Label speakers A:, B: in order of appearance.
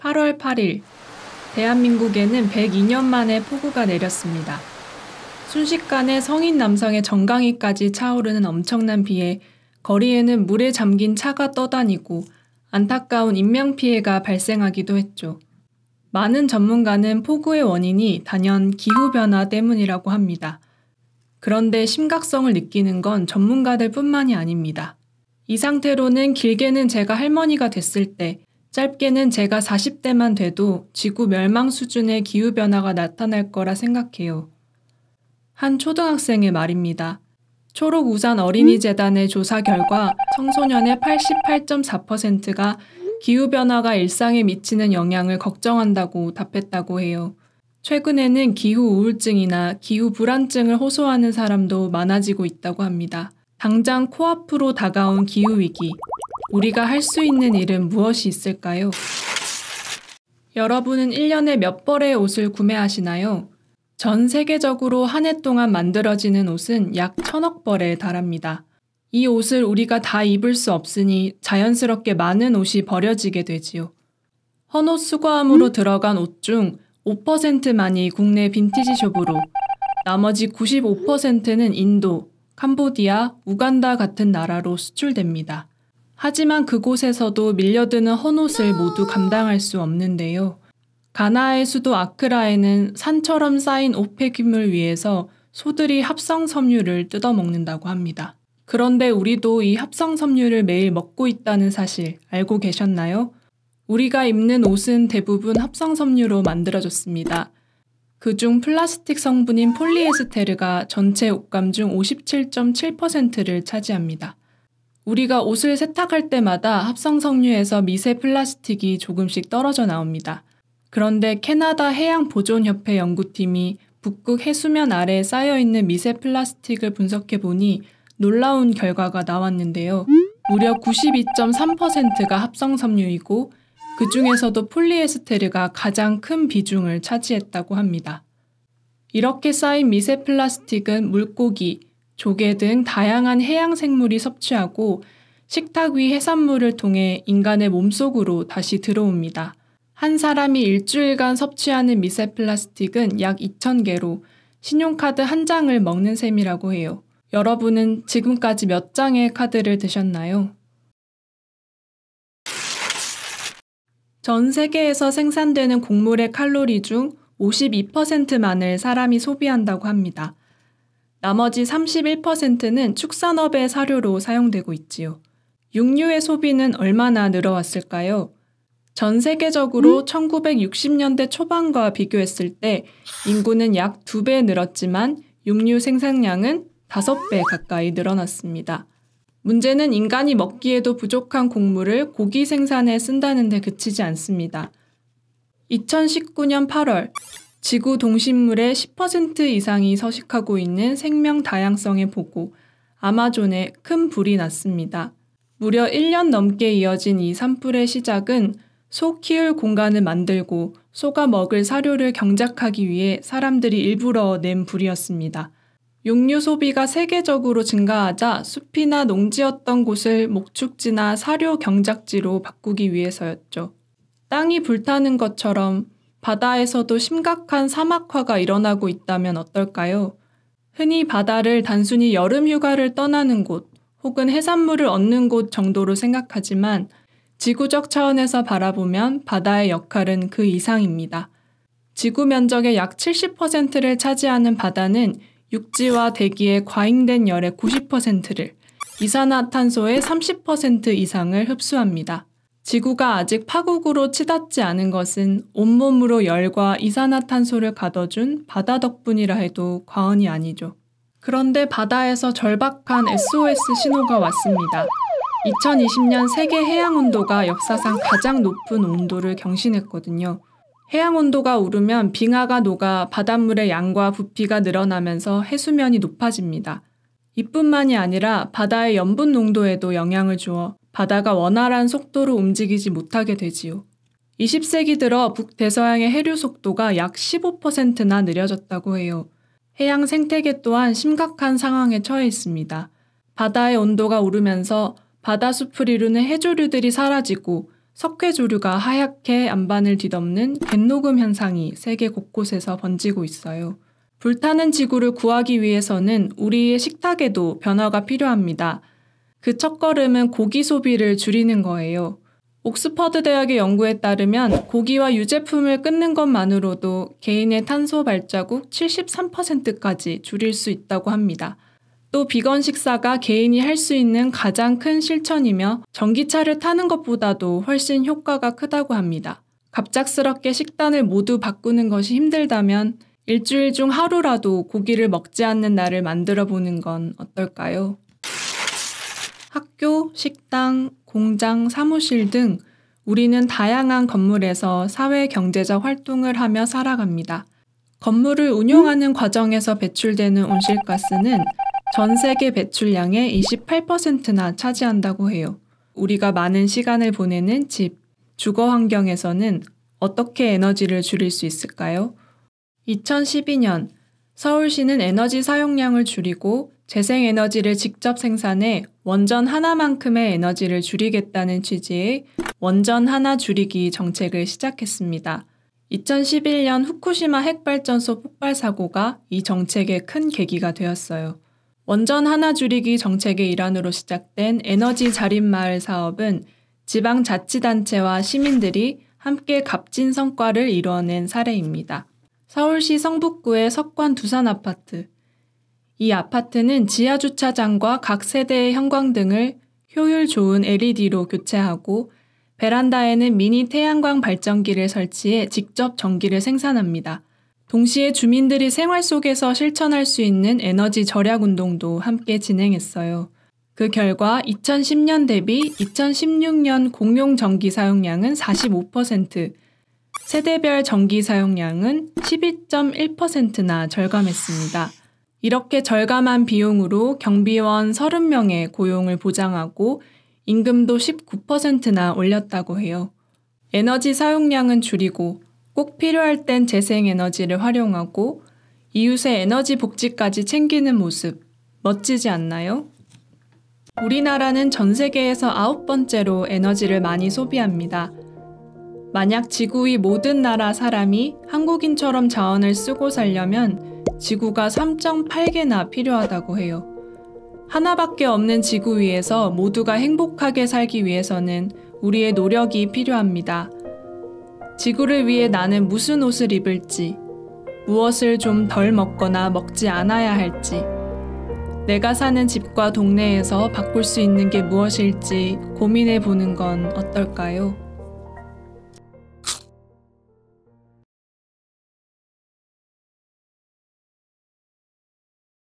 A: 8월 8일, 대한민국에는 102년 만에 폭우가 내렸습니다. 순식간에 성인 남성의 정강이까지 차오르는 엄청난 비에 거리에는 물에 잠긴 차가 떠다니고 안타까운 인명피해가 발생하기도 했죠. 많은 전문가는 폭우의 원인이 단연 기후변화 때문이라고 합니다. 그런데 심각성을 느끼는 건 전문가들 뿐만이 아닙니다. 이 상태로는 길게는 제가 할머니가 됐을 때, 짧게는 제가 40대만 돼도 지구 멸망 수준의 기후변화가 나타날 거라 생각해요. 한 초등학생의 말입니다. 초록우산 어린이재단의 조사 결과 청소년의 88.4%가 기후변화가 일상에 미치는 영향을 걱정한다고 답했다고 해요. 최근에는 기후우울증이나 기후불안증을 호소하는 사람도 많아지고 있다고 합니다. 당장 코앞으로 다가온 기후위기, 우리가 할 수 있는 일은 무엇이 있을까요? 여러분은 1년에 몇 벌의 옷을 구매하시나요? 전 세계적으로 한 해 동안 만들어지는 옷은 약 1000억 벌에 달합니다. 이 옷을 우리가 다 입을 수 없으니 자연스럽게 많은 옷이 버려지게 되지요. 헌옷 수거함으로 들어간 옷 중 5%만이 국내 빈티지 숍으로, 나머지 95%는 인도, 캄보디아, 우간다 같은 나라로 수출됩니다. 하지만 그곳에서도 밀려드는 헌옷을 모두 감당할 수 없는데요. 가나의 수도 아크라에는 산처럼 쌓인 옷 폐기물 위에서 소들이 합성 섬유를 뜯어먹는다고 합니다. 그런데 우리도 이 합성 섬유를 매일 먹고 있다는 사실 알고 계셨나요? 우리가 입는 옷은 대부분 합성 섬유로 만들어졌습니다. 그중 플라스틱 성분인 폴리에스테르가 전체 옷감 중 57.7%를 차지합니다. 우리가 옷을 세탁할 때마다 합성 섬유에서 미세 플라스틱이 조금씩 떨어져 나옵니다. 그런데 캐나다 해양보존협회 연구팀이 북극 해수면 아래에 쌓여있는 미세 플라스틱을 분석해보니 놀라운 결과가 나왔는데요. 무려 92.3%가 합성 섬유이고 그 중에서도 폴리에스테르가 가장 큰 비중을 차지했다고 합니다. 이렇게 쌓인 미세 플라스틱은 물고기, 조개 등 다양한 해양 생물이 섭취하고 식탁 위 해산물을 통해 인간의 몸속으로 다시 들어옵니다. 한 사람이 일주일간 섭취하는 미세 플라스틱은 약 2000개로 신용카드 한 장을 먹는 셈이라고 해요. 여러분은 지금까지 몇 장의 카드를 드셨나요? 전 세계에서 생산되는 곡물의 칼로리 중 52%만을 사람이 소비한다고 합니다. 나머지 31%는 축산업의 사료로 사용되고 있지요. 육류의 소비는 얼마나 늘어왔을까요? 전 세계적으로 1960년대 초반과 비교했을 때 인구는 약 2배 늘었지만 육류 생산량은 5배 가까이 늘어났습니다. 문제는 인간이 먹기에도 부족한 곡물을 고기 생산에 쓴다는 데 그치지 않습니다. 2019년 8월, 지구 동식물의 10% 이상이 서식하고 있는 생명 다양성에 보고 아마존에 큰 불이 났습니다. 무려 1년 넘게 이어진 이 산불의 시작은 소 키울 공간을 만들고 소가 먹을 사료를 경작하기 위해 사람들이 일부러 낸 불이었습니다. 육류 소비가 세계적으로 증가하자 숲이나 농지였던 곳을 목축지나 사료 경작지로 바꾸기 위해서였죠. 땅이 불타는 것처럼 바다에서도 심각한 사막화가 일어나고 있다면 어떨까요? 흔히 바다를 단순히 여름 휴가를 떠나는 곳 혹은 해산물을 얻는 곳 정도로 생각하지만 지구적 차원에서 바라보면 바다의 역할은 그 이상입니다. 지구 면적의 약 70%를 차지하는 바다는 육지와 대기의 과잉된 열의 90%를, 이산화탄소의 30% 이상을 흡수합니다. 지구가 아직 파국으로 치닫지 않은 것은 온몸으로 열과 이산화탄소를 가둬준 바다 덕분이라 해도 과언이 아니죠. 그런데 바다에서 절박한 SOS 신호가 왔습니다. 2020년 세계 해양 온도가 역사상 가장 높은 온도를 경신했거든요. 해양 온도가 오르면 빙하가 녹아 바닷물의 양과 부피가 늘어나면서 해수면이 높아집니다. 이뿐만이 아니라 바다의 염분 농도에도 영향을 주어 바다가 원활한 속도로 움직이지 못하게 되지요. 20세기 들어 북대서양의 해류 속도가 약 15%나 느려졌다고 해요. 해양 생태계 또한 심각한 상황에 처해 있습니다. 바다의 온도가 오르면서 바다숲을 이루는 해조류들이 사라지고 석회조류가 하얗게 안반을 뒤덮는 갯녹음 현상이 세계 곳곳에서 번지고 있어요. 불타는 지구를 구하기 위해서는 우리의 식탁에도 변화가 필요합니다. 그 첫걸음은 고기 소비를 줄이는 거예요. 옥스퍼드 대학의 연구에 따르면 고기와 유제품을 끊는 것만으로도 개인의 탄소 발자국 73%까지 줄일 수 있다고 합니다. 또 비건 식사가 개인이 할 수 있는 가장 큰 실천이며 전기차를 타는 것보다도 훨씬 효과가 크다고 합니다. 갑작스럽게 식단을 모두 바꾸는 것이 힘들다면 일주일 중 하루라도 고기를 먹지 않는 날을 만들어 보는 건 어떨까요? 학교, 식당, 공장, 사무실 등 우리는 다양한 건물에서 사회 경제적 활동을 하며 살아갑니다. 건물을 운영하는 과정에서 배출되는 온실가스는 전 세계 배출량의 28%나 차지한다고 해요. 우리가 많은 시간을 보내는 집, 주거 환경에서는 어떻게 에너지를 줄일 수 있을까요? 2012년 서울시는 에너지 사용량을 줄이고 재생에너지를 직접 생산해 원전 하나만큼의 에너지를 줄이겠다는 취지의 원전 하나 줄이기 정책을 시작했습니다. 2011년 후쿠시마 핵발전소 폭발 사고가 이 정책의 큰 계기가 되었어요. 원전 하나 줄이기 정책의 일환으로 시작된 에너지 자립마을 사업은 지방자치단체와 시민들이 함께 값진 성과를 이루어낸 사례입니다. 서울시 성북구의 석관 두산 아파트. 이 아파트는 지하 주차장과 각 세대의 형광등을 효율 좋은 LED로 교체하고 베란다에는 미니 태양광 발전기를 설치해 직접 전기를 생산합니다. 동시에 주민들이 생활 속에서 실천할 수 있는 에너지 절약 운동도 함께 진행했어요. 그 결과 2010년 대비 2016년 공용 전기 사용량은 45%, 세대별 전기 사용량은 12.1%나 절감했습니다. 이렇게 절감한 비용으로 경비원 30명의 고용을 보장하고 임금도 19%나 올렸다고 해요. 에너지 사용량은 줄이고 꼭 필요할 땐 재생에너지를 활용하고 이웃의 에너지 복지까지 챙기는 모습, 멋지지 않나요? 우리나라는 전 세계에서 9번째로 에너지를 많이 소비합니다. 만약 지구 위 모든 나라 사람이 한국인처럼 자원을 쓰고 살려면 지구가 3.8개나 필요하다고 해요. 하나밖에 없는 지구 위에서 모두가 행복하게 살기 위해서는 우리의 노력이 필요합니다. 지구를 위해 나는 무슨 옷을 입을지, 무엇을 좀 덜 먹거나 먹지 않아야 할지, 내가 사는 집과 동네에서 바꿀 수 있는 게 무엇일지 고민해 보는 건 어떨까요?